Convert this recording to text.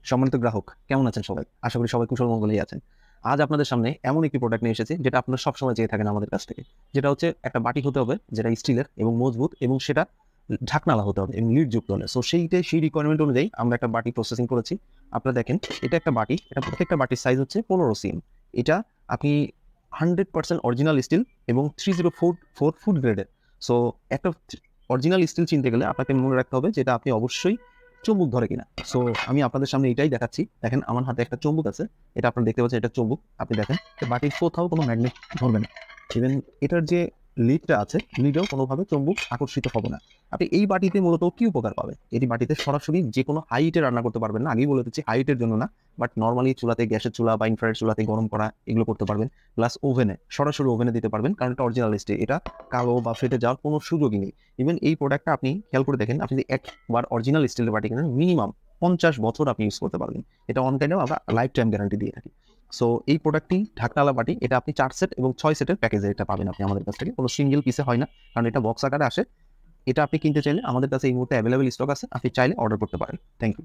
সম্মানিত গ্রাহক, কেমন আছেন সবাই? আশা করি সবাই কুশল মঙ্গলেই আছেন। আজ আপনাদের সামনে এমন একটি প্রোডাক্ট নিয়ে এসেছি যেটা আপনারা সবসময় চেয়ে থাকেন আমাদের কাছ থেকে। যেটা হচ্ছে একটা বাটি হতে হবে যেটা স্টিলের এবং মজবুত এবং সেটা ঢাকনালা হতে হবে এবং লিডযুক্ত হলে। সো সেই রিকোয়ারমেন্ট অনুযায়ী আমরা একটা বাটি প্রসেসিং করেছি। আপনারা দেখেন, এটা একটা বাটি, এটা প্রত্যেকটা বাটির সাইজ হচ্ছে 15 সিএম। এটা আপনি 100% অরিজিনাল স্টিল এবং 304 ফুড গ্রেডের। সো একটা অরিজিনাল স্টিল চিনতে গেলে আপনাকে মনে রাখতে হবে যেটা আপনি অবশ্যই চুম্বক ধরে কিনা। সো আমি আপনাদের সামনে এটাই দেখাচ্ছি। দেখেন আমার হাতে একটা চুম্বক আছে, এটা আপনারা দেখতে পাচ্ছেন, এটা চুম্বক। আপনি দেখেন বাটির কোথাও কোনো ম্যাগনেট ধরবে না। ইভেন এটার যে লিডটা আছে, লিডেও কোনোভাবে চুম্বক আকর্ষিত হবে না। আপনি এই বাটিতে মূলত কি উপকার পাবেন? এটি বাটিতে সরাসরি যে কোনো হাইটে রান্না করতে পারবেন না, আগেই বলে দিচ্ছি হাইটের জন্য না, বাট নর্মালি চুলাতে, গ্যাসের চুলা বা ইনফ্রারেড চুলাতে গরম করা এগুলো করতে পারবেন। প্লাস ওভেনে, সরাসরি ওভেনে দিতে পারবেন, কারণ এটা অরিজিনাল স্টিল, এটা কালো বা ফেটে যাওয়ার কোনো সুযোগই নেই। ইভেন এই প্রোডাক্টটা আপনি খেয়াল করে দেখেন, আপনি যদি একবার অরিজিনাল স্টিলের বাটি কিনেন মিনিমাম 50 বছর আপনি ইউজ করতে পারবেন। এটা অন টাইমেও আমরা লাইফ টাইম গ্যারান্টি দিয়ে থাকি। সো এই প্রোডাক্টটি ঢাকনাওয়ালা বাটি, এটা আপনি 4 সেট এবং 6 সেটের প্যাকেজে এটা পাবেন আপনি আমাদের কাছ থেকে। কোনো সিঙ্গেল পিসে হয় না, কারণ এটা বক্স আকারে আসে। এটা আপনি কিনতে চাইলে আমাদের কাছে এই মুহূর্তে অ্যাভেলেবল স্টক আছে, আপনি চাইলে অর্ডার করতে পারেন। Thank you.